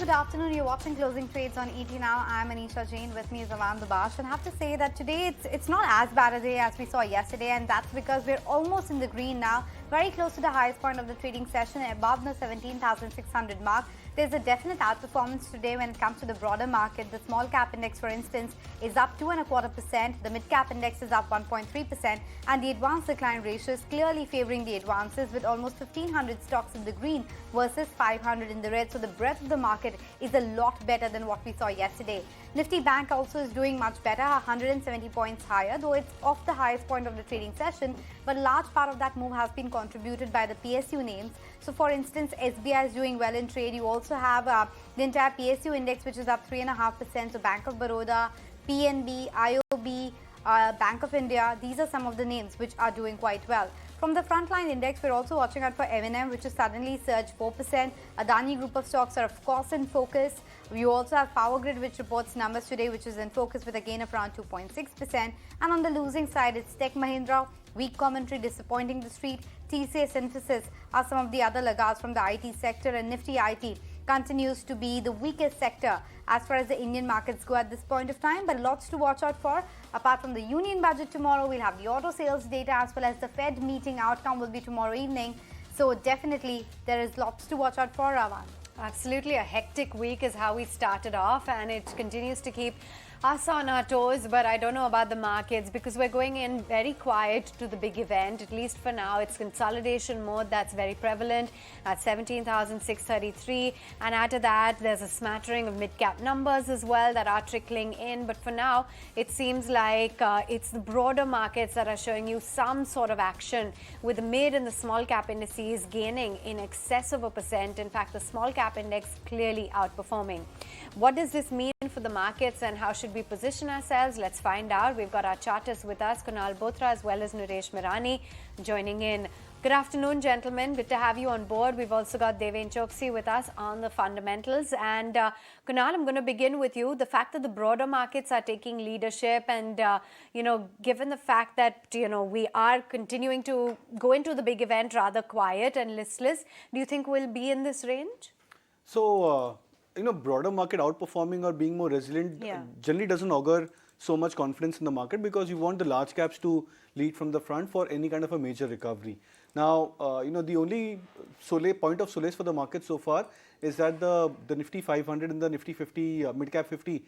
good afternoon. You're watching Closing Trades on ET Now. I'm Anisha Jain. With me is Aman Dubash. And I have to say that today it's not as bad a day as we saw yesterday, and that's because we're almost in the green now, very close to the highest point of the trading session, above the 17,600 mark. There's a definite outperformance today when it comes to the broader market. The small cap index, for instance, is up 2.25%. The mid cap index is up 1.3%, and the advanced decline ratio is clearly favoring the advances, with almost 1,500 stocks in the green versus 500 in the red. So the breadth of the market is a lot better than what we saw yesterday. Nifty Bank also is doing much better, 170 points higher, though it's off the highest point of the trading session. But a large part of that move has been contributed by the PSU names. So, for instance, SBI is doing well in trade. You also have the entire PSU index, which is up 3.5%. So, Bank of Baroda, PNB, IOB, Bank of India, these are some of the names which are doing quite well. From the frontline index, we're also watching out for M&M, which has suddenly surged 4%. Adani group of stocks are, of course, in focus. We also have Power Grid, which reports numbers today, which is in focus with a gain of around 2.6%. And on the losing side, it's Tech Mahindra, weak commentary, disappointing the street. TCS, Infosys are some of the other laggards from the IT sector, and Nifty IT continues to be the weakest sector as far as the Indian markets go at this point of time, but lots to watch out for. Apart from the union budget tomorrow, we'll have the auto sales data as well as the Fed meeting outcome will be tomorrow evening. So definitely there is lots to watch out for, Ravan. Absolutely, a hectic week is how we started off, and it continues to keep us on our toes. But I don't know about the markets, because we're going in very quiet to the big event. At least for now, it's consolidation mode that's very prevalent at 17,633, and after that there's a smattering of mid-cap numbers as well that are trickling in. But for now, it seems like it's the broader markets that are showing you some sort of action, with the mid and the small cap indices gaining in excess of 1%. In fact, the small cap index clearly outperforming. What does this mean for the markets, and how should we position ourselves? Let's find out. We've got our chartists with us, Kunal Bothra as well as Naresh Mirani joining in. Good afternoon, gentlemen. Good to have you on board. We've also got Deven Choksi with us on the fundamentals. And Kunal, I'm going to begin with you. The fact that the broader markets are taking leadership, and given the fact that we are continuing to go into the big event rather quiet and listless, do you think we'll be in this range? So, broader market outperforming or being more resilient generally doesn't augur so much confidence in the market, because you want the large caps to lead from the front for any kind of a major recovery. Now, the only point of solace for the market so far is that the Nifty 500 and the Nifty 50, mid-cap 50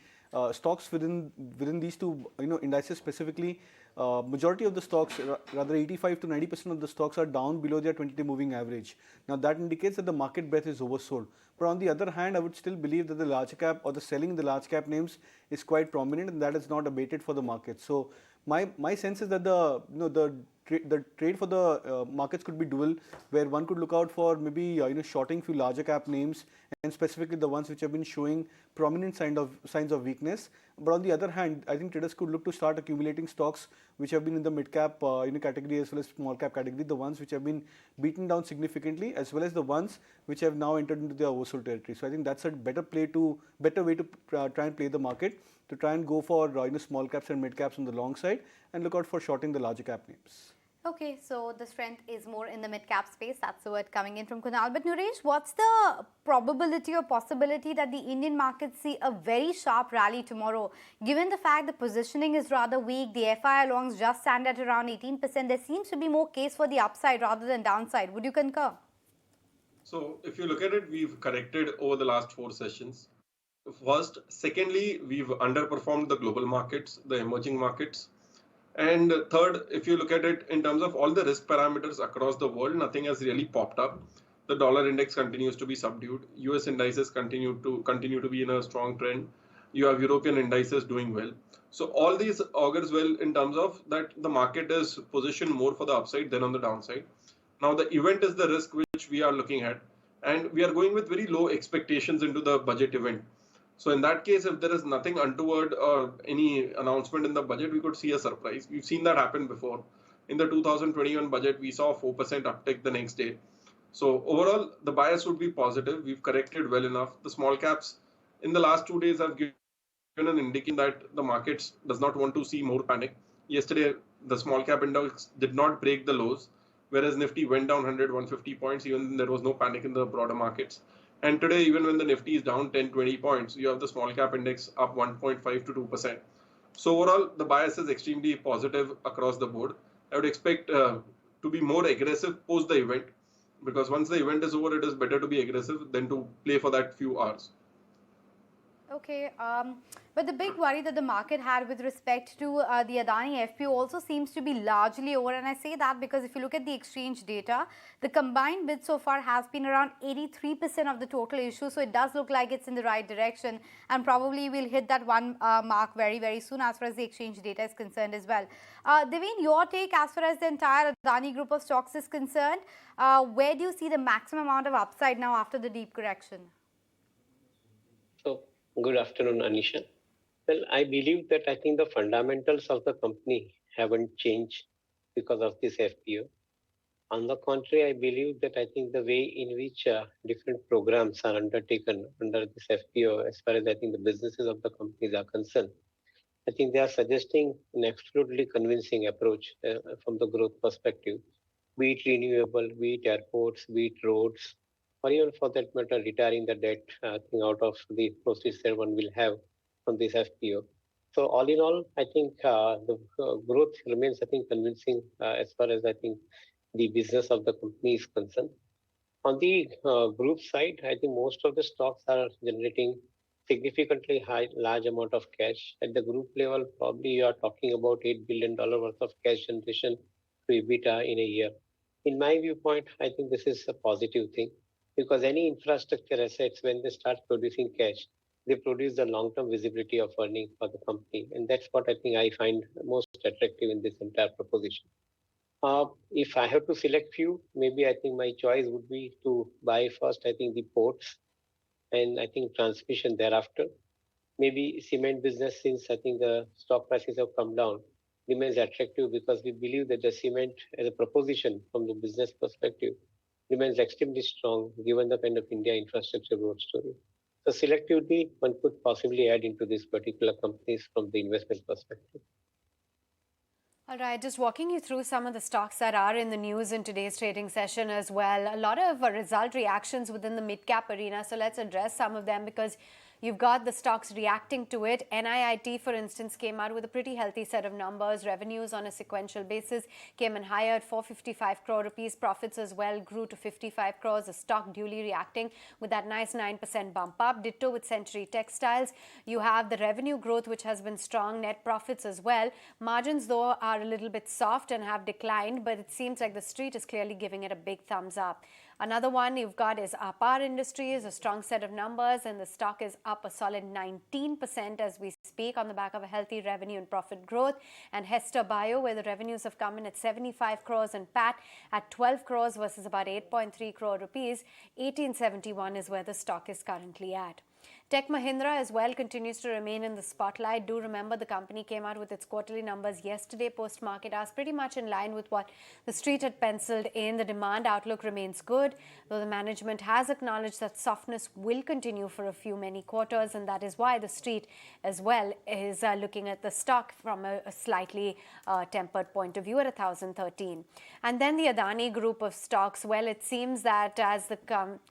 stocks within these two indices specifically, majority of the stocks, rather 85 to 90% of the stocks are down below their 20-day moving average. Now that indicates that the market breadth is oversold. But on the other hand, I would still believe that the large cap or the selling in the large cap names is quite prominent, and that is not abated for the market. So my sense is that the trade for the markets could be dual, where one could look out for maybe shorting few larger cap names, and specifically the ones which have been showing prominent signs of weakness. But on the other hand, I think traders could look to start accumulating stocks which have been in the mid cap category as well as small cap category, the ones which have been beaten down significantly, as well as the ones which have now entered into the oversold territory. So I think that's a better way to try and play the market, to try and go for small caps and mid caps on the long side, and look out for shorting the larger cap names. Okay, so the strength is more in the mid-cap space. That's the word coming in from Kunal. But Naresh, what's the probability or possibility that the Indian markets see a very sharp rally tomorrow? Given the fact the positioning is rather weak, the FI longs just stand at around 18%, there seems to be more case for the upside rather than downside. Would you concur? So if you look at it, we've corrected over the last 4 sessions. First. Secondly, we've underperformed the global markets, the emerging markets. And third, if you look at it in terms of all the risk parameters across the world, nothing has really popped up. The dollar index continues to be subdued. US indices continue to be in a strong trend. You have European indices doing well. So all these augurs well in terms of that the market is positioned more for the upside than on the downside. Now the event is the risk which we are looking at, and we are going with very low expectations into the budget event. So in that case, if there is nothing untoward or any announcement in the budget, we could see a surprise. We've seen that happen before. In the 2021 budget, we saw a 4% uptick the next day. So overall, the bias would be positive. We've corrected well enough. The small caps in the last 2 days have given an indication that the markets does not want to see more panic. Yesterday, the small cap index did not break the lows, whereas Nifty went down 100, 150 points, even there was no panic in the broader markets. And today, even when the Nifty is down 10-20 points, you have the small cap index up 1.5 to 2%. So overall, the bias is extremely positive across the board. I would expect to be more aggressive post the event, because once the event is over, it is better to be aggressive than to play for that few hours. Okay, but the big worry that the market had with respect to the Adani FPO also seems to be largely over, and I say that because if you look at the exchange data, the combined bid so far has been around 83% of the total issue, so it does look like it's in the right direction, and probably we'll hit that one mark very, very soon as far as the exchange data is concerned as well. Devin, your take as far as the entire Adani group of stocks is concerned, where do you see the maximum amount of upside now after the deep correction? So, good afternoon, Anisha. Well, I believe that I think the fundamentals of the company haven't changed because of this FPO. On the contrary, I believe that I think the way in which different programs are undertaken under this FPO, as far as I think the businesses of the companies are concerned, I think they are suggesting an absolutely convincing approach from the growth perspective, be it renewable, be it airports, be it roads, or even for that matter, retiring the debt out of the proceeds that one will have from this FPO. So all in all, I think the growth remains, I think, convincing as far as I think the business of the company is concerned. On the group side, I think most of the stocks are generating significantly large amount of cash. At the group level, probably you are talking about $8 billion worth of cash generation to EBITDA in a year. In my viewpoint, I think this is a positive thing, because any infrastructure assets, when they start producing cash, they produce the long-term visibility of earning for the company. And that's what I think I find most attractive in this entire proposition. If I have to select few, maybe I think my choice would be to buy first, I think the ports, and I think transmission thereafter. Maybe cement business, since I think the stock prices have come down, remains attractive because we believe that the cement as a proposition from the business perspective remains extremely strong given the kind of India infrastructure growth story. So selectively, one could possibly add into these particular companies from the investment perspective. All right, just walking you through some of the stocks that are in the news in today's trading session as well. A lot of result reactions within the mid-cap arena, so let's address some of them because you've got the stocks reacting to it. NIIT, for instance, came out with a pretty healthy set of numbers. Revenues on a sequential basis came in higher at 455 crore rupees. Profits as well grew to 55 crores. The stock duly reacting with that nice 9% bump up. Ditto with Century Textiles. You have the revenue growth, which has been strong. Net profits as well. Margins, though, are a little bit soft and have declined, but it seems like the street is clearly giving it a big thumbs up. Another one you've got is Power Industries, a strong set of numbers, and the stock is up a solid 19% as we speak on the back of a healthy revenue and profit growth. And Hester Bio, where the revenues have come in at 75 crores and PAT at 12 crores versus about 8.3 crore rupees. 1871 is where the stock is currently at. Tech Mahindra as well continues to remain in the spotlight. Do remember the company came out with its quarterly numbers yesterday post-market hours, pretty much in line with what the street had penciled in. The demand outlook remains good, though the management has acknowledged that softness will continue for many quarters, and that is why the street as well is looking at the stock from a slightly tempered point of view at 1,013. And then the Adani group of stocks, well, it seems that as the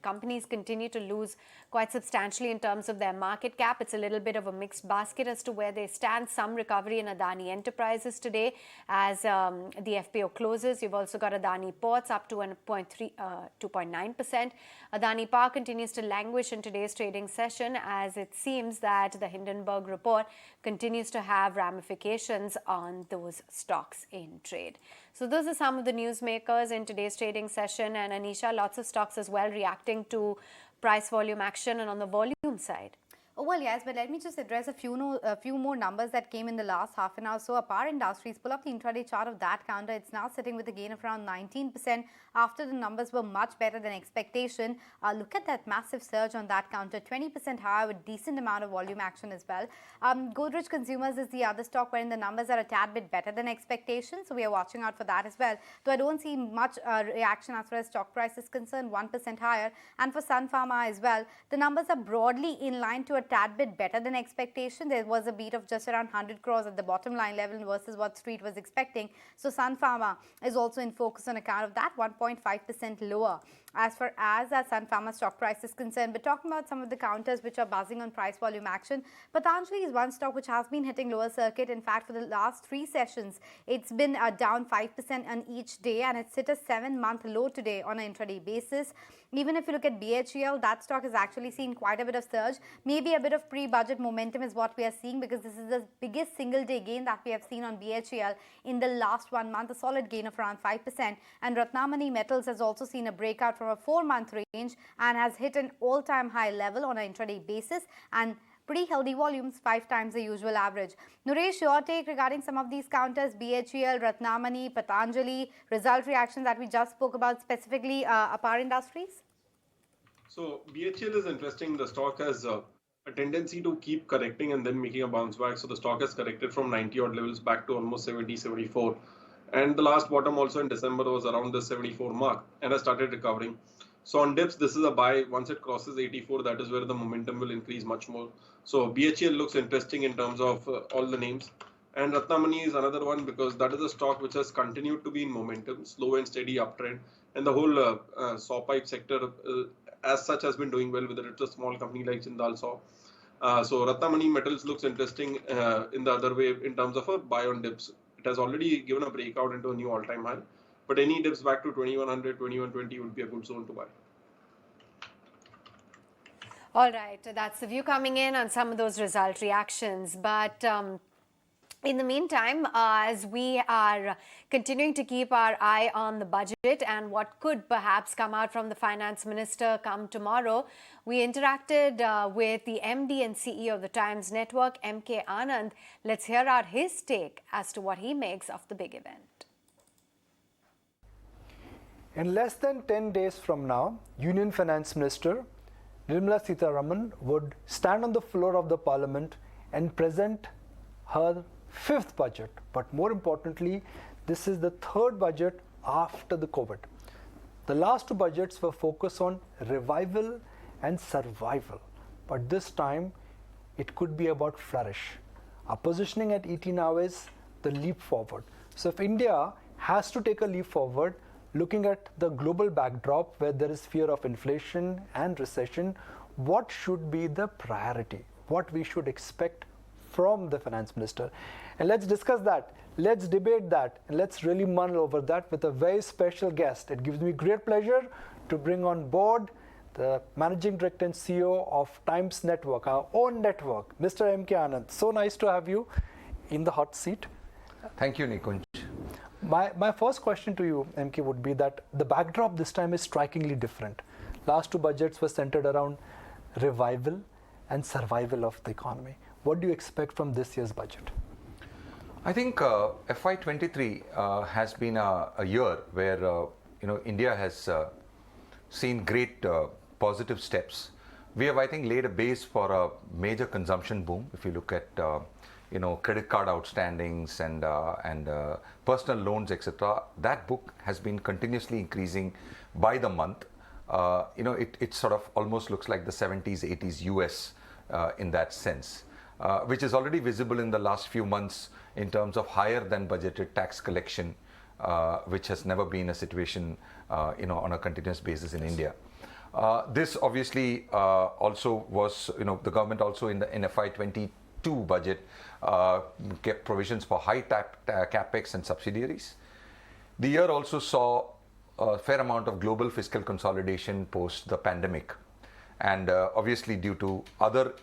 companies continue to lose quite substantially in terms of their market cap, it's a little bit of a mixed basket as to where they stand. Some recovery in Adani Enterprises today as the FPO closes. You've also got Adani Ports up to 2.9%. Adani Power continues to languish in today's trading session as it seems that the Hindenburg report continues to have ramifications on those stocks in trade. So those are some of the newsmakers in today's trading session, and Anisha, lots of stocks as well reacting to price volume action and on the volume side. Oh, well, yes, but let me just address a few more numbers that came in the last half an hour. So, Power Industries, pull up the intraday chart of that counter. It's now sitting with a gain of around 19% after the numbers were much better than expectation. Look at that massive surge on that counter, 20% higher with decent amount of volume action as well. Godrej Consumers is the other stock wherein the numbers are a tad bit better than expectation. So, we are watching out for that as well. Though I don't see much reaction as far as stock price is concerned, 1% higher. And for Sun Pharma as well, the numbers are broadly in line to a tad bit better than expectation. There was a beat of just around 100 crores at the bottom line level versus what street was expecting. So Sun Pharma is also in focus on account of that, 1.5% lower. as far as our Sun Pharma stock price is concerned. But talking about some of the counters which are buzzing on price volume action, Patanjali is one stock which has been hitting lower circuit. In fact, for the last 3 sessions, it's been down 5% on each day, and it's hit a 7-month low today on an intraday basis. Even if you look at BHEL, that stock has actually seen quite a bit of surge. Maybe a bit of pre-budget momentum is what we are seeing, because this is the biggest single-day gain that we have seen on BHEL in the last 1 month, a solid gain of around 5%. And Ratnamani Metals has also seen a breakout from a 4-month range and has hit an all-time high level on an intraday basis, and pretty healthy volumes, 5 times the usual average. Nuresh, your take regarding some of these counters, BHEL, Ratnamani, Patanjali, result reactions that we just spoke about, specifically Apar Industries? So BHEL is interesting. The stock has a tendency to keep correcting and then making a bounce back. So the stock has corrected from 90 odd levels back to almost 70, 74. And the last bottom also in December was around the 74 mark and has started recovering. So on dips, this is a buy. Once it crosses 84, that is where the momentum will increase much more. So BHEL looks interesting in terms of all the names. And Ratnamani is another one, because that is a stock which has continued to be in momentum, slow and steady uptrend. And the whole saw pipe sector as such has been doing well, whether it's a small company like Jindal Saw. So Ratnamani Metals looks interesting in the other way in terms of a buy on dips. It has already given a breakout into a new all-time high. But any dips back to 2100, 2120 would be a good zone to buy. All right, that's the view coming in on some of those result reactions. But in the meantime, as we are continuing to keep our eye on the budget and what could perhaps come out from the finance minister come tomorrow, we interacted with the MD and CEO of the Times Network, M.K. Anand. Let's hear out his take as to what he makes of the big event. In less than 10 days from now, Union Finance Minister Nirmala Sitharaman would stand on the floor of the Parliament and present her 5th budget. But more importantly, this is the 3rd budget after the COVID. The last 2 budgets were focused on revival and survival. But this time, it could be about flourish. Our positioning at ET now is the leap forward. So if India has to take a leap forward, looking at the global backdrop where there is fear of inflation and recession, what should be the priority? What we should expect from the finance minister? And let's discuss that. Let's debate that. And let's really mull over that with a very special guest. It gives me great pleasure to bring on board the Managing Director and CEO of Times Network, our own network, Mr. M.K. Anand. So nice to have you in the hot seat. Thank you, Nikunj. My first question to you, MK, would be that the backdrop this time is strikingly different. Last 2 budgets were centered around revival and survival of the economy. What do you expect from this year's budget? I think FY23 has been a year where India has seen great positive steps. We have, I think, laid a base for a major consumption boom. If you look at credit card outstandings and personal loans, etc., that book has been continuously increasing by the month. It sort of almost looks like the 70s, 80s US in that sense, which is already visible in the last few months in terms of higher than budgeted tax collection, which has never been a situation, on a continuous basis in India. This obviously also was, the government also in FY22 budget kept provisions for high capex and subsidiaries. The year also saw a fair amount of global fiscal consolidation post the pandemic, and obviously due to other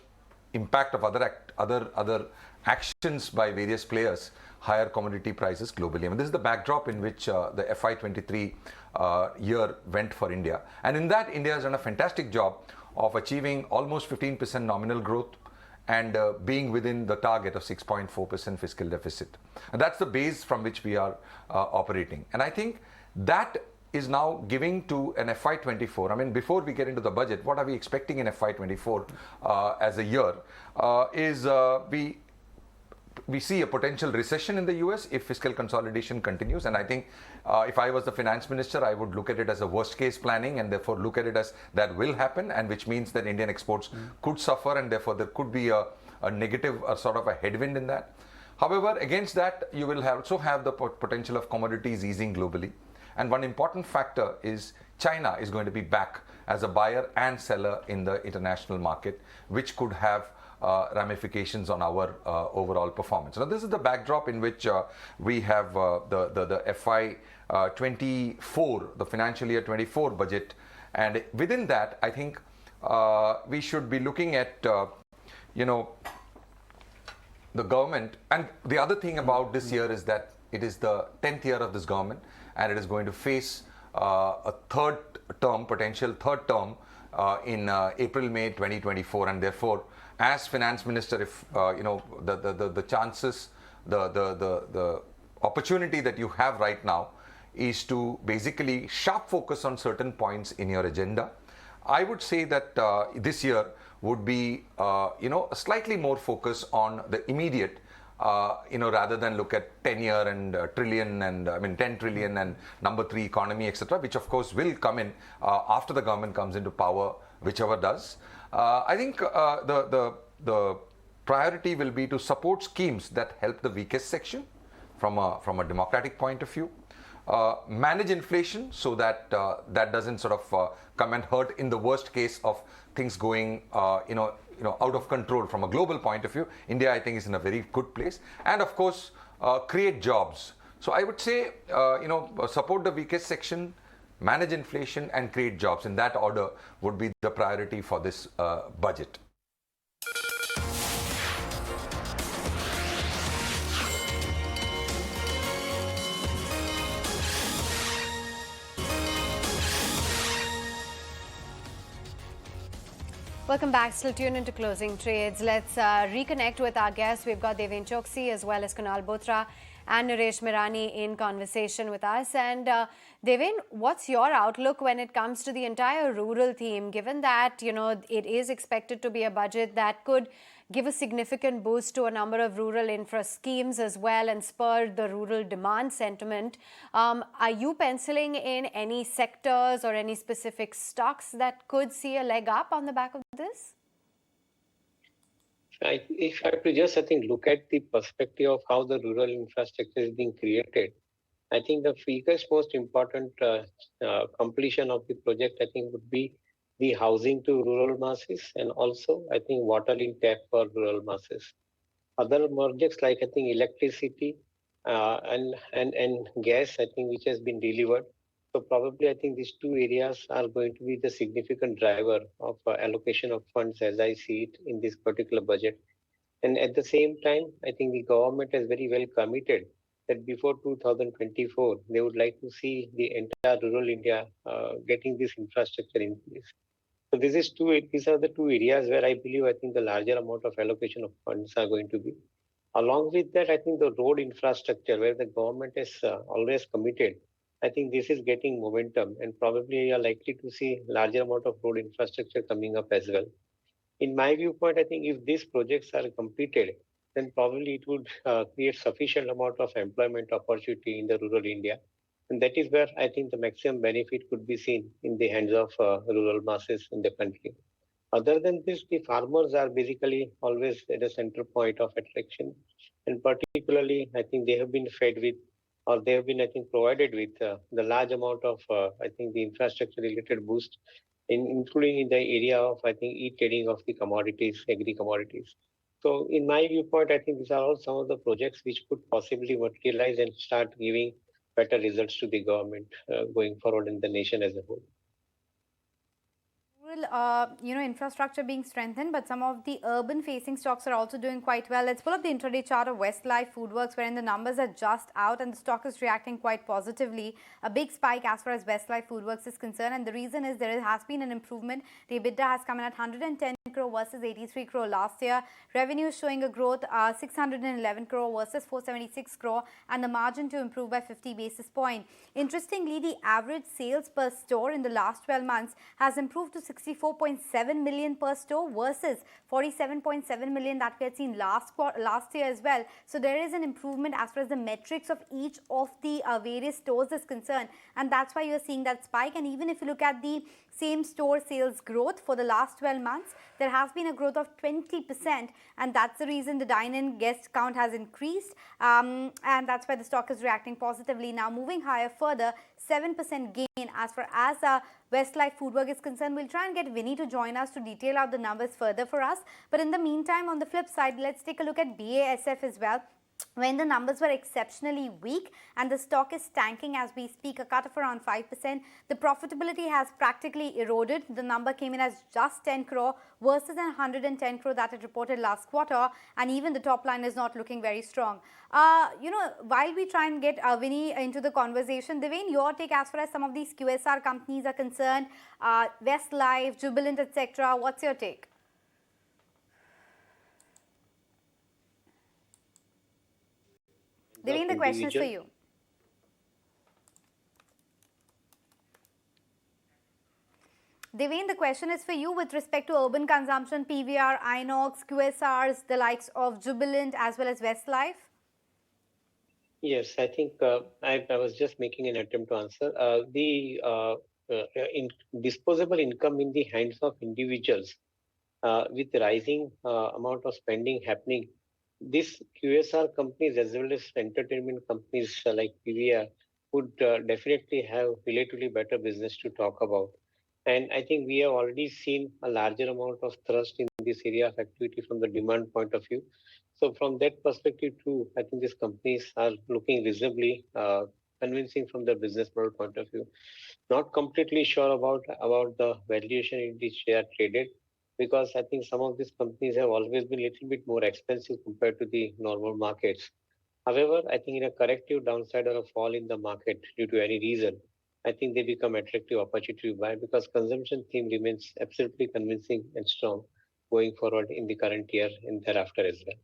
impact of other actions by various players, higher commodity prices globally. I mean, this is the backdrop in which the FY23 year went for India, and in that India has done a fantastic job of achieving almost 15% nominal growth and being within the target of 6.4% fiscal deficit. And that's the base from which we are operating. And I think that is now giving to an FY24. I mean, before we get into the budget, what are we expecting in FY24 as a year? We see a potential recession in the US if fiscal consolidation continues. And I think if I was the finance minister, I would look at it as a worst case planning and therefore look at it as that will happen, and which means that Indian exports could suffer, and therefore there could be a negative sort of a headwind in that. However, against that, you will also have the potential of commodities easing globally. And one important factor is China is going to be back as a buyer and seller in the international market, which could have ramifications on our overall performance. Now, this is the backdrop in which we have the FY 24, the financial year 24 budget, and within that, I think we should be looking at the government. And the other thing about this year is that it is the 10th year of this government, and it is going to face a potential third term in April-May 2024, and therefore, as finance minister, if the chances, the opportunity that you have right now is to basically sharp focus on certain points in your agenda. I would say that this year would be a slightly more focus on the immediate, rather than look at 10-year and trillion and 10 trillion and number 3 economy, etc., which of course will come in after the government comes into power, whichever does. I think the priority will be to support schemes that help the weakest section from a democratic point of view. Manage inflation so that that doesn't sort of come and hurt in the worst case of things going out of control from a global point of view. India, I think, is in a very good place, and of course create jobs. So I would say support the weakest section, manage inflation, and create jobs. In that order would be the priority for this budget. Welcome back. Still tuned into Closing Trades. Let's reconnect with our guests. We've got Devin Choksi as well as Kunal Bothra and Naresh Mirani in conversation with us. And Devin, what's your outlook when it comes to the entire rural theme, given that, it is expected to be a budget that could give a significant boost to a number of rural infra schemes as well and spur the rural demand sentiment. Are you penciling in any sectors or any specific stocks that could see a leg up on the back of this? If I have to just, look at the perspective of how the rural infrastructure is being created, I think the biggest, most important completion of the project, would be the housing to rural masses, and also, water in tap for rural masses. Other projects like, electricity and gas, which has been delivered. So probably, these two areas are going to be the significant driver of allocation of funds as I see it in this particular budget. And at the same time, the government is very well committed that before 2024, they would like to see the entire rural India getting this infrastructure in place. So these are the two areas where I believe the larger amount of allocation of funds are going to be. Along with that, the road infrastructure where the government is always committed, this is getting momentum, and probably you are likely to see larger amount of road infrastructure coming up as well. In my viewpoint, if these projects are completed, then probably it would create sufficient amount of employment opportunity in the rural India. And that is where the maximum benefit could be seen in the hands of rural masses in the country. Other than this, the farmers are basically always at the center point of attraction. And particularly, they have been fed with, or they have been, provided with the large amount of, the infrastructure related boost, including in the area of, e-trading of the commodities, agri-commodities. So in my viewpoint, these are all some of the projects which could possibly materialize and start giving better results to the government going forward in the nation as a whole. Infrastructure being strengthened, but some of the urban-facing stocks are also doing quite well. Let's pull up the intraday chart of Westlife Foodworks, wherein the numbers are just out and the stock is reacting quite positively. A big spike as far as Westlife Foodworks is concerned, and the reason is there has been an improvement. The EBITDA has come in at 110 crore versus 83 crore last year. Revenue is showing a growth, 611 crore versus 476 crore, and the margin to improve by 50 basis points. Interestingly, the average sales per store in the last 12 months has improved to 64.7 million per store versus 47.7 million that we had seen last year as well. So there is an improvement as far as the metrics of each of the various stores is concerned, and that's why you're seeing that spike. And even if you look at the same-store sales growth for the last 12 months. There has been a growth of 20%, and that's the reason the dine-in guest count has increased, and that's why the stock is reacting positively. Now moving higher further, 7% gain as far as Westlife Foodwork is concerned. We'll try and get Vinny to join us to detail out the numbers further for us. But in the meantime, on the flip side, let's take a look at BASF as well. When the numbers were exceptionally weak and the stock is tanking as we speak, a cut of around 5%, the profitability has practically eroded. The number came in as just 10 crore versus 110 crore that it reported last quarter, and even the top line is not looking very strong. While we try and get Vinny into the conversation, Devin, your take as far as some of these QSR companies are concerned, Westlife, Jubilant, etc. What's your take? Devin, the question is for you. Devin, the question is for you with respect to urban consumption, PVR, Inox, QSRs, the likes of Jubilant as well as Westlife. Yes, I think I was just making an attempt to answer. Disposable income in the hands of individuals with rising amount of spending happening, these QSR companies as well as entertainment companies like PVR would definitely have relatively better business to talk about. And I think we have already seen a larger amount of thrust in this area of activity from the demand point of view. So from that perspective too, I think these companies are looking reasonably convincing from the business model point of view. Not completely sure about the valuation in which they are traded, because I think some of these companies have always been a little bit more expensive compared to the normal markets. However, I think in a corrective downside or a fall in the market due to any reason, I think they become attractive opportunity to buy, because consumption theme remains absolutely convincing and strong going forward in the current year and thereafter as well.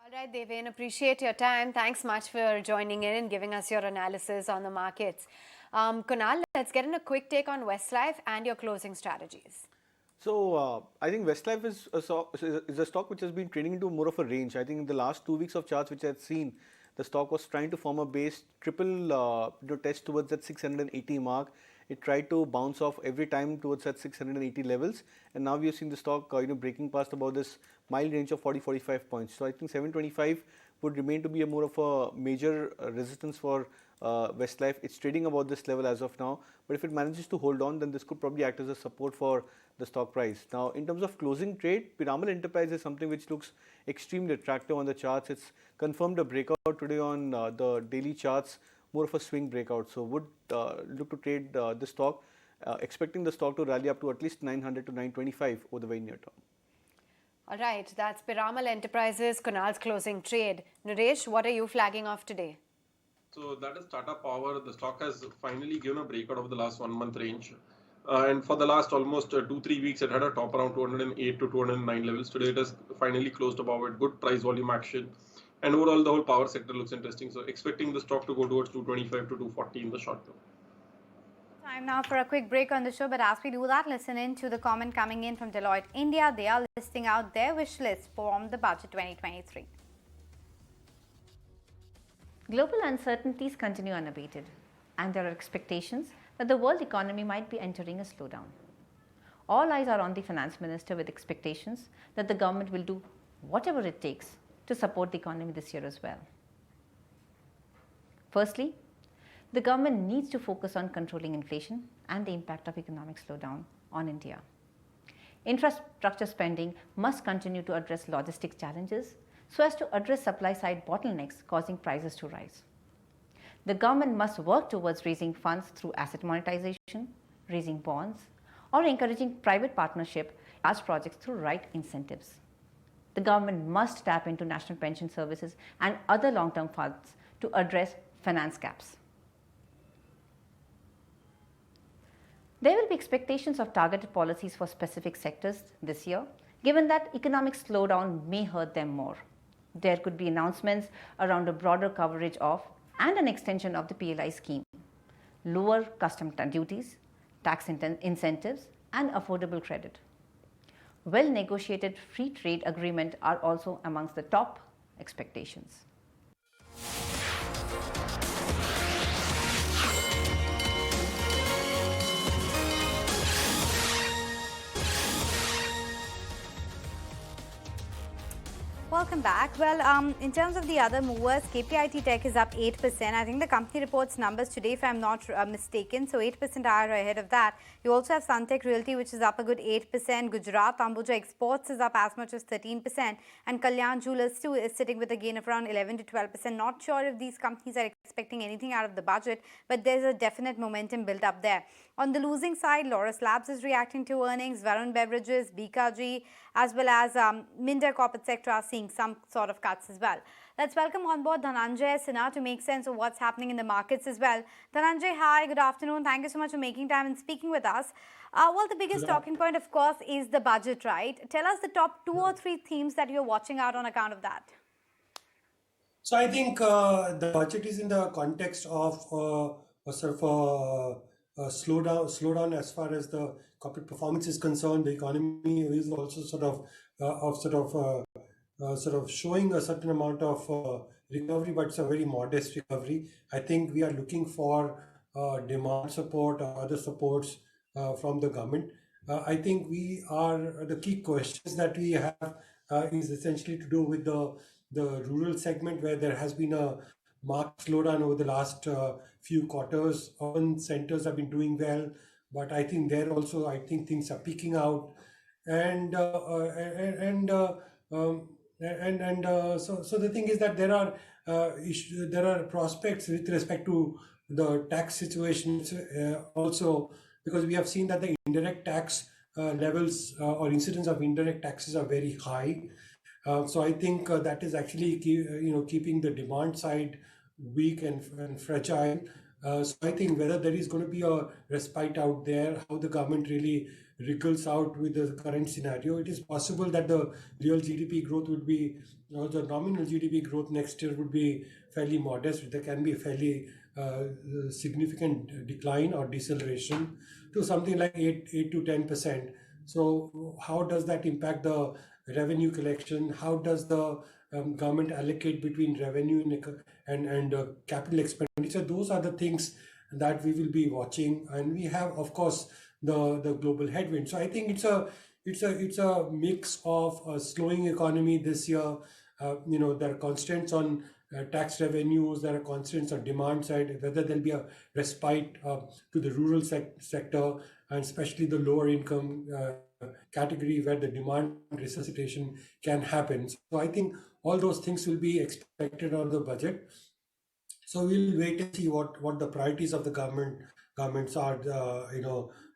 All right, Devin, appreciate your time. Thanks much for joining in and giving us your analysis on the markets. Kunal, let's get in a quick take on Westlife and your closing strategies. So I think Westlife is a stock which has been trading into more of a range. I think in the last 2 weeks of charts which I had seen, the stock was trying to form a base triple test towards that 680 mark. It tried to bounce off every time towards that 680 levels, and now we have seen the stock breaking past about this mild range of 40-45 points. So I think 725 would remain to be a more of a major resistance for Westlife. It's trading about this level as of now, but if it manages to hold on, then this could probably act as a support for the stock price. Now, in terms of closing trade, Piramal Enterprise is something which looks extremely attractive on the charts. It's confirmed a breakout today on the daily charts, more of a swing breakout. So would look to trade the stock, expecting the stock to rally up to at least 900 to 925 over the very near term. All right, that's Piramal Enterprises, Kunal's closing trade. Naresh, what are you flagging off today? So that is Tata Power. The stock has finally given a breakout of the last 1 month range. And for the last almost 2-3 weeks, it had a top around 208 to 209 levels. Today, it has finally closed above it. Good price volume action. And overall, the whole power sector looks interesting. So expecting the stock to go towards 225 to 240 in the short term. Time now for a quick break on the show, but as we do that, listen in to the comment coming in from Deloitte India. They are listing out their wish list for the budget 2023. Global uncertainties continue unabated, and there are expectations that the world economy might be entering a slowdown. All eyes are on the finance minister with expectations that the government will do whatever it takes to support the economy this year as well. Firstly, the government needs to focus on controlling inflation and the impact of economic slowdown on India. Infrastructure spending must continue to address logistics challenges so as to address supply-side bottlenecks causing prices to rise. The government must work towards raising funds through asset monetization, raising bonds, or encouraging private partnership large projects through right incentives. The government must tap into national pension services and other long-term funds to address finance gaps. There will be expectations of targeted policies for specific sectors this year, given that economic slowdown may hurt them more. There could be announcements around a broader coverage of and an extension of the PLI scheme, lower custom duties, tax incentives, and affordable credit. Well-negotiated free trade agreement are also amongst the top expectations. Welcome back. Well, in terms of the other movers, KPIT Tech is up 8%. I think the company reports numbers today, if I'm not mistaken. So 8% are ahead of that. You also have Suntec Realty, which is up a good 8%. Gujarat Ambuja Exports is up as much as 13%. And Kalyan Jewellers too is sitting with a gain of around 11 to 12%. Not sure if these companies are expecting anything out of the budget, but there's a definite momentum built up there. On the losing side, Laurus Labs is reacting to earnings. Varun Beverages, BKG, as well as Minda Corp, etc. are seeing some sort of cuts as well. Let's welcome on board Dhananjay Sinha to make sense of what's happening in the markets as well. Dhananjay, hi, good afternoon. Thank you so much for making time and speaking with us. Well, the biggest talking point, of course, is the budget, right? Tell us the top 2 or 3 themes that you're watching out on account of that. So I think the budget is in the context of a sort of a slowdown as far as the corporate performance is concerned. The economy is also sort of showing a certain amount of recovery, but it's a very modest recovery. I think we are looking for demand support or other supports from the government. I think the key questions that we have is essentially to do with the rural segment, where there has been a marked slowdown over the last few quarters. Urban centers have been doing well, but I think there also things are peaking out, so the thing is that there are prospects with respect to the tax situations also, because we have seen that the indirect tax levels or incidence of indirect taxes are very high. So I think that is actually keeping the demand side weak and fragile. So I think whether there is going to be a respite out there, how the government really wriggles out with the current scenario. It is possible that the real GDP growth would be, the nominal GDP growth next year would be fairly modest. There can be a fairly significant decline or deceleration to something like 8 to 10%. So how does that impact the revenue collection? How does the government allocate between revenue and capital expenditure? Those are the things that we will be watching, and we have, of course, the global headwind. So I think it's a mix of a slowing economy this year. There are constraints on tax revenues, there are constraints on demand side, whether there'll be a respite to the rural sector, and especially the lower income category where the demand resuscitation can happen. So I think all those things will be expected on the budget. So we'll wait and see what the priorities of the governments are.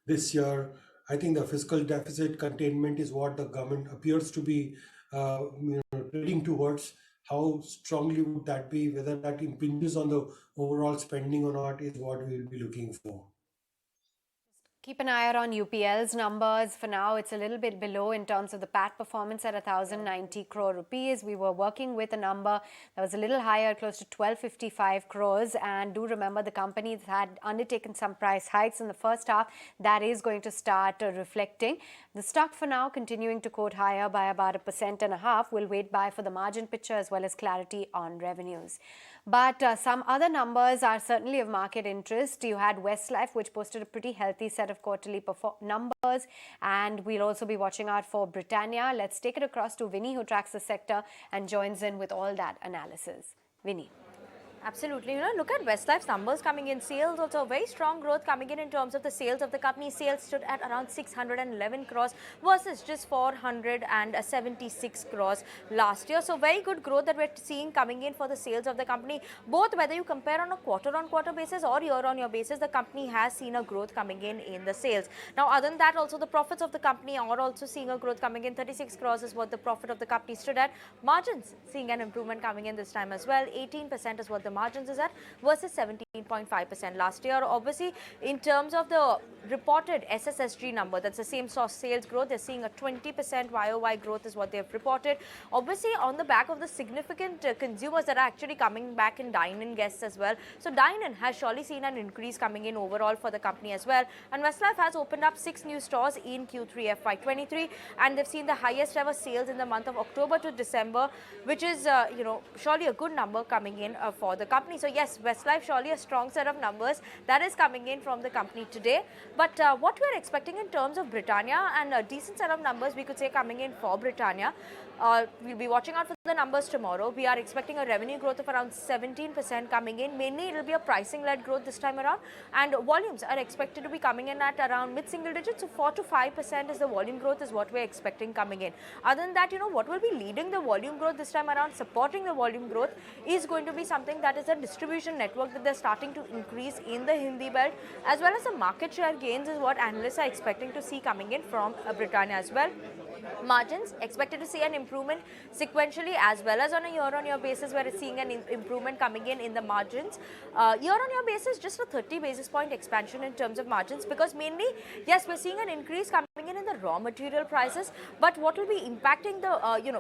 This year, I think the fiscal deficit containment is what the government appears to be trending towards. How strongly would that be? Whether that impinges on the overall spending or not is what we'll be looking for. Keep an eye out on UPL's numbers. For now, it's a little bit below in terms of the PAT performance at 1,090 crore rupees. We were working with a number that was a little higher, close to 1,255 crores. And do remember, the company had undertaken some price hikes in the first half. That is going to start reflecting. The stock for now continuing to quote higher by about 1.5%. We'll wait for the margin picture as well as clarity on revenues. But some other numbers are certainly of market interest. You had Westlife, which posted a pretty healthy set of quarterly numbers, and we'll also be watching out for Britannia. Let's take it across to Vinny, who tracks the sector and joins in with all that analysis. Vinny. Absolutely. Look at Westlife's numbers coming in. Sales also very strong growth coming in terms of the sales of the company. Sales stood at around 611 crores versus just 476 crores last year. So very good growth that we're seeing coming in for the sales of the company. Both whether you compare on a quarter-on-quarter basis or year-on-year basis, the company has seen a growth coming in the sales. Now, other than that, also the profits of the company are also seeing a growth coming in. 36 crores is what the profit of the company stood at. Margins seeing an improvement coming in this time as well. 18% is what the margins is at versus 17.5% last year. Obviously, in terms of the reported SSSG number, that's the same source sales growth, they're seeing a 20% YOY growth is what they've reported. Obviously, on the back of the significant consumers that are actually coming back in dine-in guests as well. So dine-in has surely seen an increase coming in overall for the company as well. And Westlife has opened up 6 new stores in Q3 FY23, and they've seen the highest ever sales in the month of October to December, which is surely a good number coming in for the company. So yes, Westlife surely a strong set of numbers that is coming in from the company today. But what we're expecting in terms of Britannia, and a decent set of numbers we could say coming in for Britannia. We'll be watching out for the the numbers tomorrow. We are expecting a revenue growth of around 17% coming in. Mainly, it will be a pricing-led growth this time around, and volumes are expected to be coming in at around mid-single digits. So 4 to 5% is the volume growth is what we're expecting coming in. Other than that, what will be leading the volume growth this time around, supporting the volume growth, is going to be something that is a distribution network that they're starting to increase in the Hindi belt, as well as the market share gains is what analysts are expecting to see coming in from Britannia as well. Margins expected to see an improvement sequentially as well as on a year-on-year basis, where it's seeing an improvement coming in the margins. Year-on-year basis, just a 30 basis point expansion in terms of margins, because mainly, yes, we're seeing an increase coming in the raw material prices, but what will be impacting the,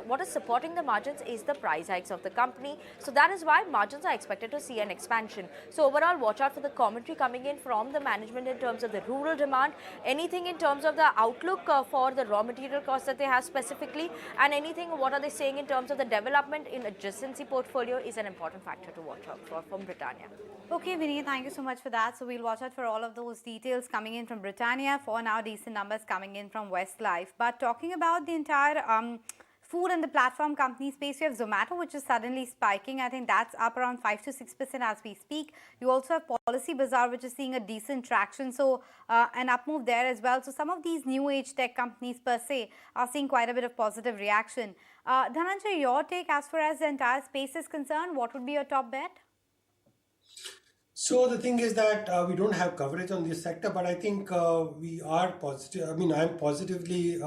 what is supporting the margins is the price hikes of the company. So that is why margins are expected to see an expansion. So overall, watch out for the commentary coming in from the management in terms of the rural demand, anything in terms of the outlook for the raw material costs that they have specifically, and anything what are they saying in terms of the development in adjacency portfolio is an important factor to watch out for from Britannia. Okay, Vinny, thank you so much for that. So we'll watch out for all of those details coming in from Britannia. For now, decent numbers coming in from Westlife. But talking about the entire food and the platform company space, we have Zomato, which is suddenly spiking. I think that's up around 5 to 6% as we speak. You also have Policy Bazaar, which is seeing a decent traction. So an up move there as well. So some of these new age tech companies per se are seeing quite a bit of positive reaction. Dhananjay, your take as far as the entire space is concerned, what would be your top bet? So the thing is that we don't have coverage on this sector, but I think we are positive. I mean, I'm positively,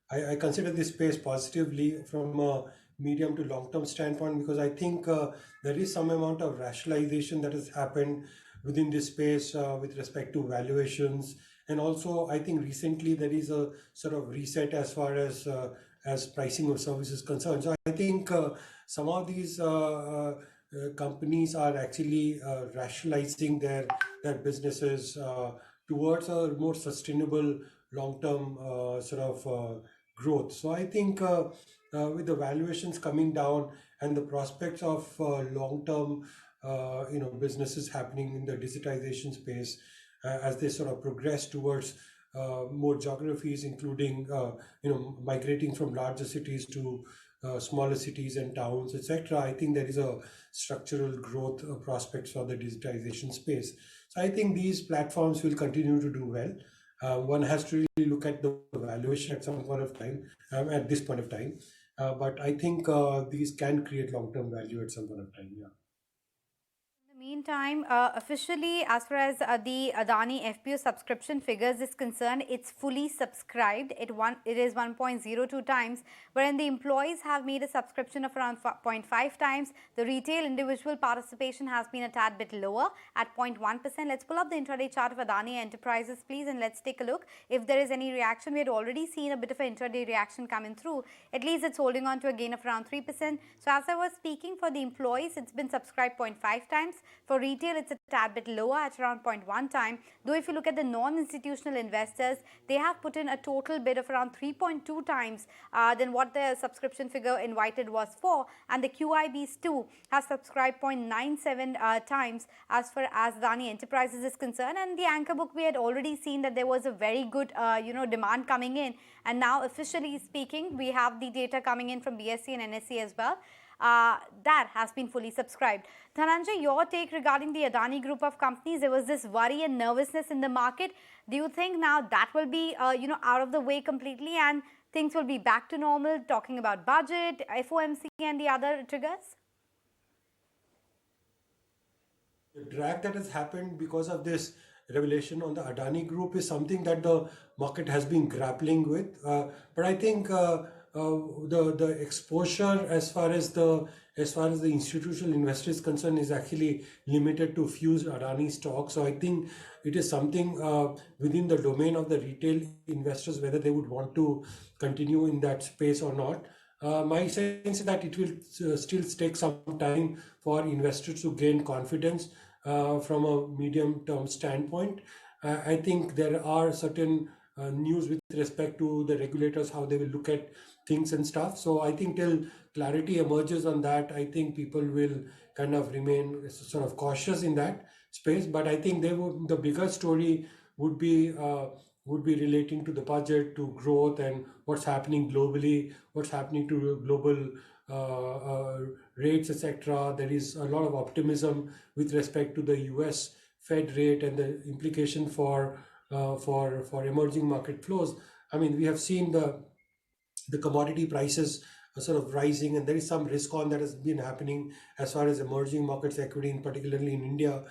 I consider this space positively from a medium to long-term standpoint, because I think there is some amount of rationalization that has happened within this space with respect to valuations. And also, I think recently there is a sort of reset as far as pricing of services concerned. So I think some of these companies are actually rationalizing their businesses towards a more sustainable long-term sort of growth. So I think with the valuations coming down and the prospects of long-term businesses happening in the digitization space as they sort of progress towards more geographies, including migrating from larger cities to smaller cities and towns, etc. I think there is a structural growth prospects for the digitization space. So I think these platforms will continue to do well. One has to really look at the valuation at some point of time, at this point of time. But I think these can create long-term value at some point of time. Yeah. In the meantime, officially, as far as the Adani FPO subscription figures is concerned, it's fully subscribed. It is 1.02 times, wherein the employees have made a subscription of around 0.5 times. The retail individual participation has been a tad bit lower at 0.1%. Let's pull up the intraday chart of Adani Enterprises, please, and let's take a look if there is any reaction. We had already seen a bit of an intraday reaction coming through. At least it's holding on to a gain of around 3%. So as I was speaking, for the employees, it's been subscribed 0.5 times. For retail, it's a tad bit lower at around 0.1 time. Though if you look at the non-institutional investors, they have put in a total bid of around 3.2 times than what the subscription figure invited was for. And the QIBs too have subscribed 0.97 times as far as Adani Enterprises is concerned. And the anchor book, we had already seen that there was a very good demand coming in. And now officially speaking, we have the data coming in from BSE and NSE as well. That has been fully subscribed. Dhananjay, your take regarding the Adani group of companies. There was this worry and nervousness in the market. Do you think now that will be out of the way completely and things will be back to normal, talking about budget, FOMC and the other triggers? The drag that has happened because of this revelation on the Adani group is something that the market has been grappling with. But I think the exposure as far as the institutional investor is concerned is actually limited to few Adani stocks. So I think it is something within the domain of the retail investors whether they would want to continue in that space or not. My sense is that it will still take some time for investors to gain confidence from a medium-term standpoint. I think there are certain news with respect to the regulators, how they will look at things and stuff. So I think till clarity emerges on that, I think people will kind of remain sort of cautious in that space. But I think the bigger story would be would be relating to the budget, to growth, and what's happening globally, what's happening to global rates, etc. There is a lot of optimism with respect to the US Fed rate and the implication for emerging market flows. I mean, we have seen the commodity prices are sort of rising, and there is some risk on that has been happening as far as emerging markets equity, particularly in India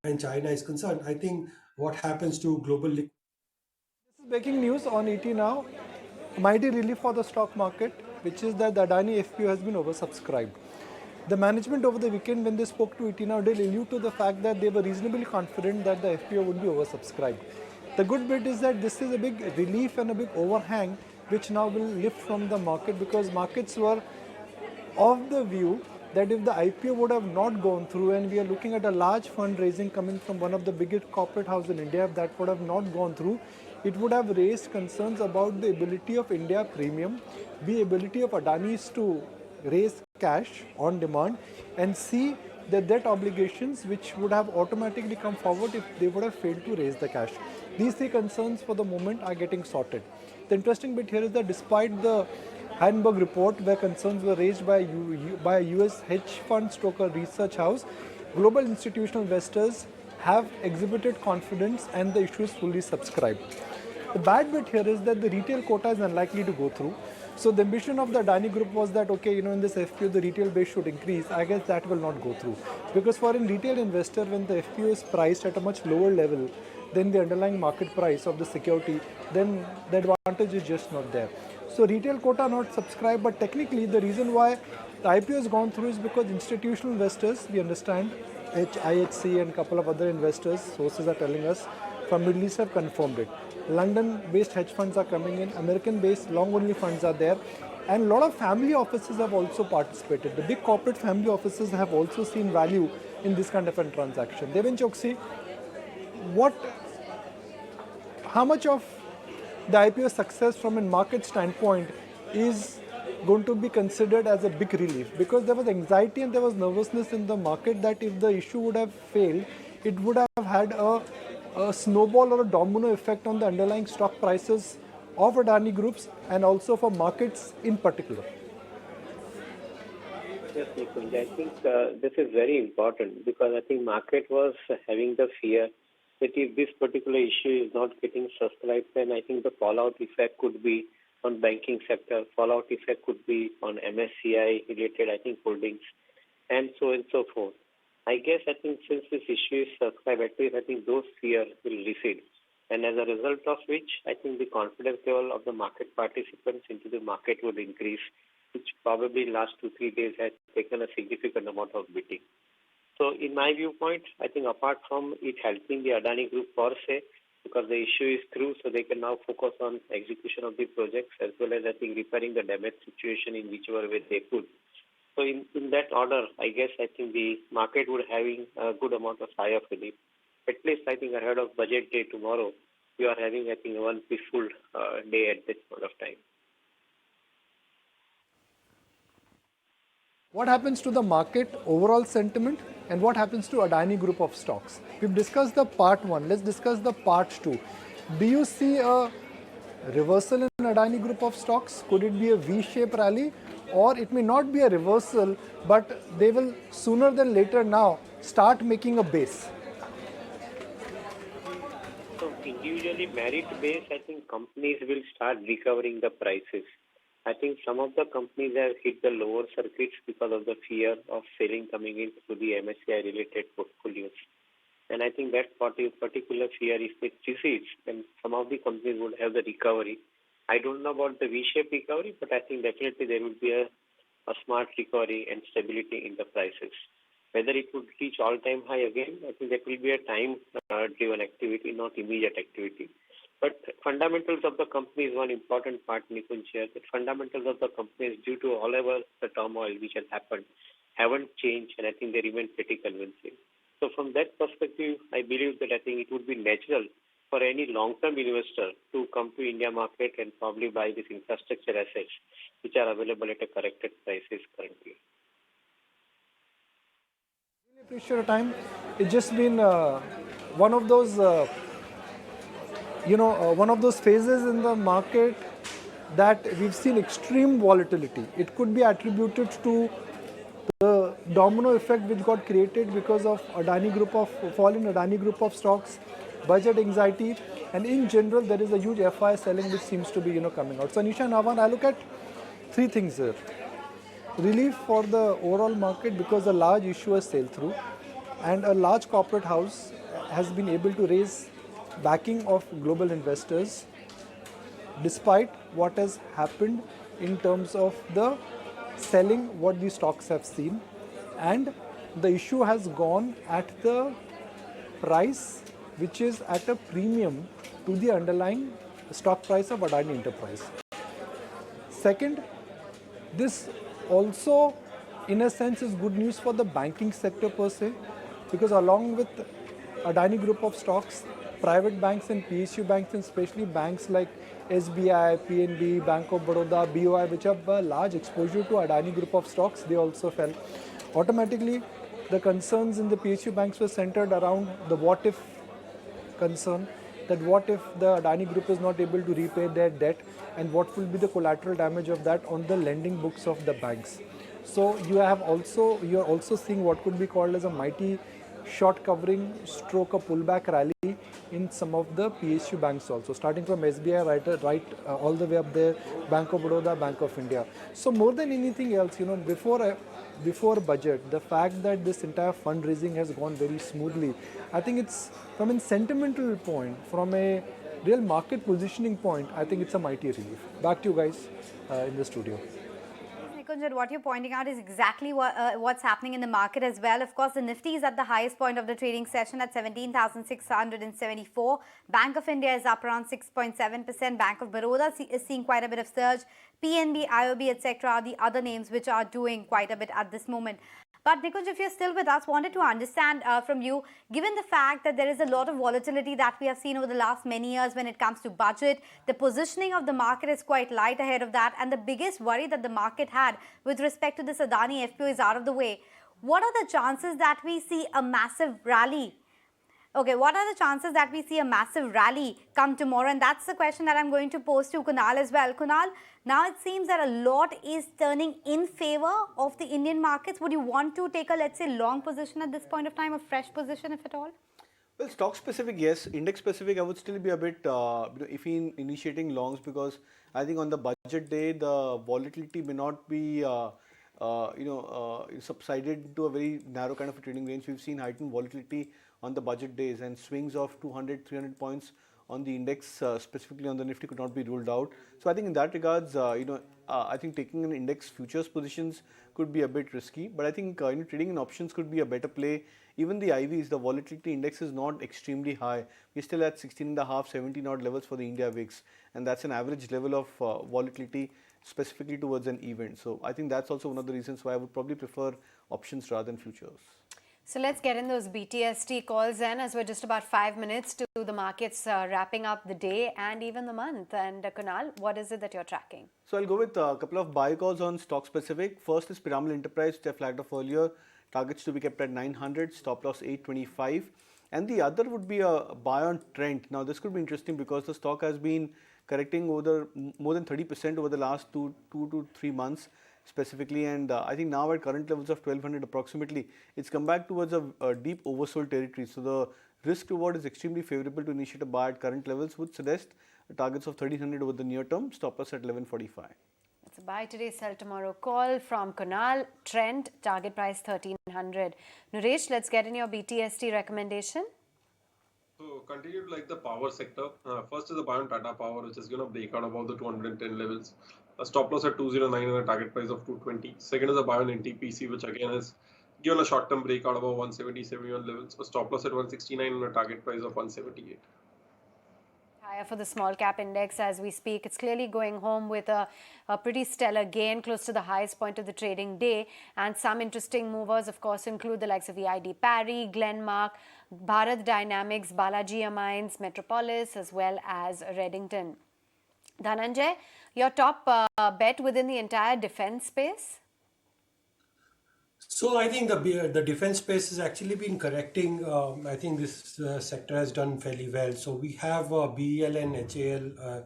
and China is concerned. I think what happens to global This is breaking news on ET Now. Mighty relief for the stock market, which is that the Adani FPO has been oversubscribed. The management over the weekend, when they spoke to ET Now, did allude to the fact that they were reasonably confident that the FPO would be oversubscribed. The good bit is that this is a big relief and a big overhang which now will lift from the market, because markets were of the view that if the IPO would have not gone through, and we are looking at a large fundraising coming from one of the biggest corporate houses in India, if that would have not gone through, it would have raised concerns about the ability of India Premium, the ability of Adani's to raise cash on demand, and see the debt obligations which would have automatically come forward if they would have failed to raise the cash. These three concerns for the moment are getting sorted. The interesting bit here is that despite the Heidenberg report, where concerns were raised by a US hedge fund stroke research house, global institutional investors have exhibited confidence and the issue is fully subscribed. The bad bit here is that the retail quota is unlikely to go through. So the ambition of the Adani group was that, okay, in this FPO the retail base should increase. I guess that will not go through, because for a retail investor, when the FPO is priced at a much lower level than the underlying market price of the security, then the advantage is just not there. So retail quota not subscribed, but technically the reason why the IPO has gone through is because institutional investors, we understand, IHC and a couple of other investors, sources are telling us, from Middle East have confirmed it. London-based hedge funds are coming in, American-based long-only funds are there, and a lot of family offices have also participated. The big corporate family offices have also seen value in this kind of a transaction. Devin Choksi, how much of the IPO success from a market standpoint is going to be considered as a big relief? Because there was anxiety and there was nervousness in the market that if the issue would have failed, it would have had a snowball or a domino effect on the underlying stock prices of Adani groups and also for markets in particular. Yes, Nikunj, I think this is very important, because I think market was having the fear that if this particular issue is not getting subscribed, then I think the fallout effect could be on banking sector, fallout effect could be on MSCI related, I think, holdings, and so on and so forth. I guess, I think since this issue is subscribed, at least I think those fears will recede. And as a result of which, I think the confidence level of the market participants into the market would increase, which probably in last 2-3 days has taken a significant amount of beating. So in my viewpoint, I think apart from it helping the Adani group per se, because the issue is through, so they can now focus on execution of the projects as well as, I think, repairing the damaged situation in whichever way they could. So in that order, I guess, I think the market would having a good amount of sigh of relief. At least, I think, ahead of budget day tomorrow, we are having, I think, one peaceful day at this point of time. What happens to the market overall sentiment and what happens to Adani group of stocks? We've discussed the part 1. Let's discuss the part 2. Do you see a reversal in Adani group of stocks? Could it be a V-shaped rally? Or it may not be a reversal, but they will sooner than later now start making a base. So individually merit based, I think companies will start recovering the prices. I think some of the companies have hit the lower circuits because of the fear of selling coming in through the MSCI related portfolios. And I think that particular fear, if it recedes, then some of the companies would have the recovery. I don't know about the V-shaped recovery, but I think definitely there would be a smart recovery and stability in the prices. Whether it would reach all-time high again, I think that will be a time-driven activity, not immediate activity. But fundamentals of the company is one important part, Nikunj, here. The fundamentals of the company is due to all over the turmoil which has happened, haven't changed, and I think they remain pretty convincing. So from that perspective, I believe that I think it would be natural for any long-term investor to come to India market and probably buy these infrastructure assets which are available at a corrected prices currently. Really appreciate your time. It's just been one of those one of those phases in the market that we've seen extreme volatility. It could be attributed to the domino effect which got created because of fall in Adani group of stocks, budget anxiety, and in general there is a huge FI selling which seems to be coming out. So Anisha and Avan, I look at three things here. Relief for the overall market because a large issuer sailed through, and a large corporate house has been able to raise backing of global investors despite what has happened in terms of the selling what the stocks have seen, and the issue has gone at the price which is at a premium to the underlying stock price of Adani Enterprise. Second, this also in a sense is good news for the banking sector per se, because along with Adani group of stocks, private banks and PSU banks, and especially banks like SBI, PNB, Bank of Baroda, BOI, which have a large exposure to Adani group of stocks, they also fell. Automatically, the concerns in the PSU banks were centered around the what if concern, that what if the Adani group is not able to repay their debt, and what will be the collateral damage of that on the lending books of the banks. So you are also seeing what could be called as a mighty short covering stroke a pullback rally in some of the PSU banks also, starting from SBI right all the way up there, Bank of Baroda, Bank of India. So more than anything else, before budget, the fact that this entire fundraising has gone very smoothly, I think it's from a sentimental point, from a real market positioning point, I think it's a mighty relief. Back to you guys in the studio. Nikunjan, what you're pointing out is exactly what's happening in the market as well. Of course, the Nifty is at the highest point of the trading session at 17,674. Bank of India is up around 6.7%. Bank of Baroda is seeing quite a bit of surge. PNB, IOB, etc. are the other names which are doing quite a bit at this moment. But Nikunj, if you're still with us, wanted to understand from you, given the fact that there is a lot of volatility that we have seen over the last many years when it comes to budget, the positioning of the market is quite light ahead of that, and the biggest worry that the market had with respect to this Adani FPO is out of the way. What are the chances that we see a massive rally? Okay, what are the chances that we see a massive rally come tomorrow? And that's the question that I'm going to pose to Kunal as well. Kunal, now it seems that a lot is turning in favor of the Indian markets. Would you want to take a, let's say, long position at this point of time, a fresh position if at all? Well, stock specific, yes. Index specific, I would still be a bit iffy in initiating longs, because I think on the budget day, the volatility may not be subsided to a very narrow kind of a trading range. We've seen heightened volatility on the budget days, and swings of 200, 300 points on the index, specifically on the Nifty, could not be ruled out. So I think in that regards, I think taking an index futures positions could be a bit risky, but I think trading in options could be a better play. Even the IVs, the volatility index is not extremely high. We're still at 16.5, 17 odd levels for the India VIX, and that's an average level of volatility specifically towards an event. So I think that's also one of the reasons why I would probably prefer options rather than futures. So let's get in those BTST calls then, as we're just about 5 minutes to the markets wrapping up the day and even the month. And Kunal, what is it that you're tracking? So I'll go with a couple of buy calls on stock specific. First is Piramal Enterprise, which I flagged off earlier. Targets to be kept at 900, stop loss 825. And the other would be a buy on Trent. Now this could be interesting because the stock has been correcting over more than 30% over the last two to 3 months specifically, and I think now at current levels of 1200 approximately, it's come back towards a deep oversold territory. So the risk reward is extremely favorable to initiate a buy at current levels, would suggest targets of 1300 over the near term, stop loss at 1145. It's a buy today, sell tomorrow call from Kunal. Trend, target price 1300. Naresh, let's get in your BTST recommendation. So continue to like the power sector. First is the buy on Tata Power, which is going to break out above the 210 levels. A stop loss at 209 and a target price of 220. Second is a buy on NTPC, which again is given a short-term breakout above 170, 71 levels. A stop loss at 169 and a target price of 178. Higher for the small cap index as we speak. It's clearly going home with a pretty stellar gain close to the highest point of the trading day. And some interesting movers, of course, include the likes of EID Parry, Glenmark, Bharat Dynamics, Balaji Amines, Metropolis, as well as Reddington. Dhananjay, your top bet within the entire defense space? So I think the defense space has actually been correcting. I think this sector has done fairly well. So we have BEL and HAL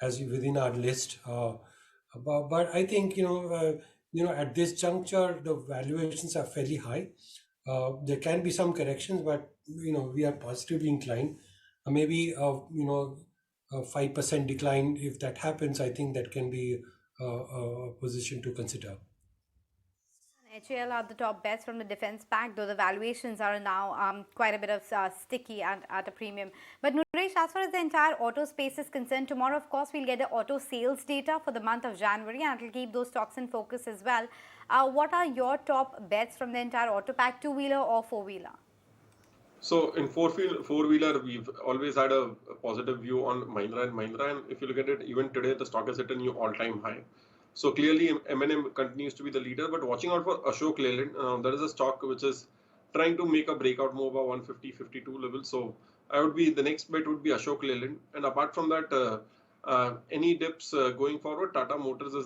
as within our list. But I think at this juncture the valuations are fairly high. There can be some corrections, but we are positively inclined. Maybe a 5% decline, if that happens, I think that can be a position to consider. HAL are the top bets from the defense pack, though the valuations are now quite a bit of sticky and at a premium. But Naresh, as far as the entire auto space is concerned, tomorrow, of course, we'll get the auto sales data for the month of January, and it will keep those stocks in focus as well. What are your top bets from the entire auto pack, two-wheeler or four-wheeler? So in four-wheeler, we've always had a positive view on Mahindra and Mahindra, and if you look at it, even today, the stock has hit a new all-time high. So clearly, M&M continues to be the leader, but watching out for Ashok Leyland. There is a stock which is trying to make a breakout move at 150-52 level. So the next bet would be Ashok Leyland. And apart from that, any dips going forward, Tata Motors is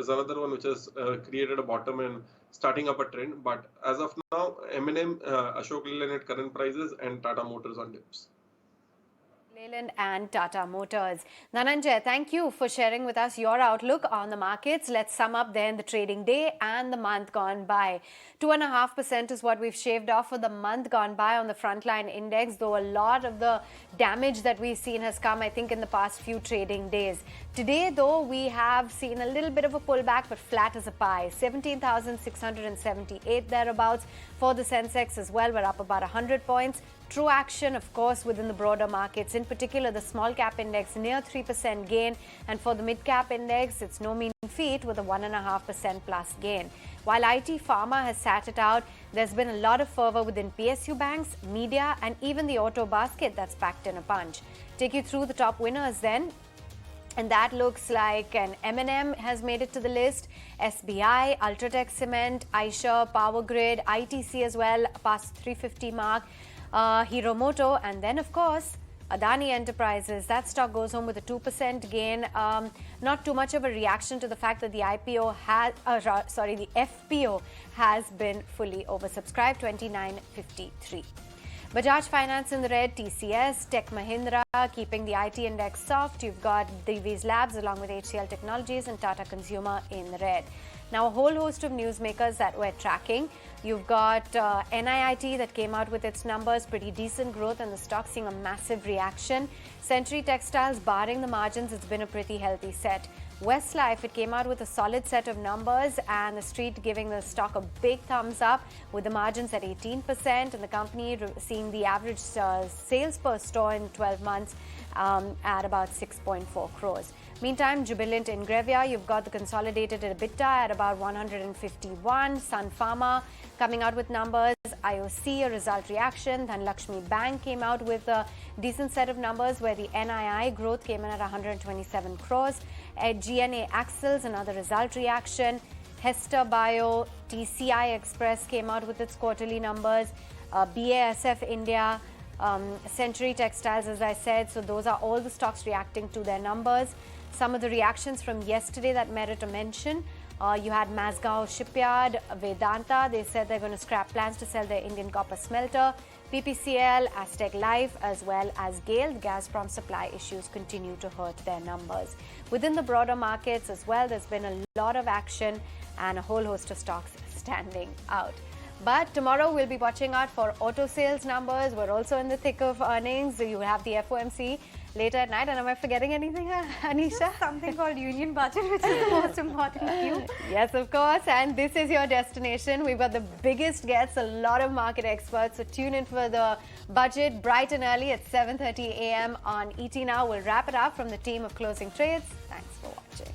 another one which has created a bottom and starting up a trend. But as of now, M&M, Ashok Leyland at current prices, and Tata Motors on dips. Leyland and Tata Motors. Dhananjay, thank you for sharing with us your outlook on the markets. Let's sum up then the trading day and the month gone by. 2.5% is what we've shaved off for the month gone by on the frontline index, though a lot of the damage that we've seen has come, I think, in the past few trading days. Today, though, we have seen a little bit of a pullback, but flat as a pie. 17,678 thereabouts for the Sensex as well. We're up about 100 points. True action, of course, within the broader markets, in particular the small cap index near 3% gain, and for the mid cap index, it's no mean feat with a 1.5% plus gain. While IT Pharma has sat it out, there's been a lot of fervor within PSU banks, media, and even the auto basket that's packed in a punch. Take you through the top winners then. And that looks like an M&M has made it to the list, SBI, Ultratech Cement, Aisha, Power Grid, ITC as well, past 350 mark. Hiromoto, and then of course Adani Enterprises. That stock goes home with a 2% gain. Not too much of a reaction to the fact that the the FPO has been fully oversubscribed, 29.53. Bajaj Finance in the red, TCS, Tech Mahindra keeping the IT index soft. You've got Divi's Labs along with HCL Technologies and Tata Consumer in the red. Now, a whole host of newsmakers that we're tracking. You've got NIIT that came out with its numbers, pretty decent growth, and the stock seeing a massive reaction. Century Textiles, barring the margins, it's been a pretty healthy set. Westlife, it came out with a solid set of numbers, and the street giving the stock a big thumbs up with the margins at 18%, and the company seeing the average sales per store in 12 months at about 6.4 crores. Meantime, Jubilant Ingrevia, you've got the consolidated EBITDA at about 151. Sun Pharma coming out with numbers. IOC, a result reaction. Dhanlakshmi Bank came out with a decent set of numbers where the NII growth came in at 127 crores. At GNA Axles, another result reaction. Hester Bio, TCI Express came out with its quarterly numbers. BASF India, Century Textiles, as I said. So those are all the stocks reacting to their numbers. Some of the reactions from yesterday that merit a mention. You had Mazgaon Shipyard, Vedanta. They said they're going to scrap plans to sell their Indian copper smelter. PPCL, Aztec Life, as well as GAIL. Gazprom supply issues continue to hurt their numbers. Within the broader markets as well, there's been a lot of action and a whole host of stocks standing out. But tomorrow we'll be watching out for auto sales numbers. We're also in the thick of earnings. You have the FOMC later at night. And am I forgetting anything, Anisha? Something called union budget, which is the most important to you. Yes, of course. And this is your destination. We've got the biggest guests, a lot of market experts. So tune in for the budget bright and early at 7:30 a.m. on ET Now. We'll wrap it up from the team of Closing Trades. Thanks for watching.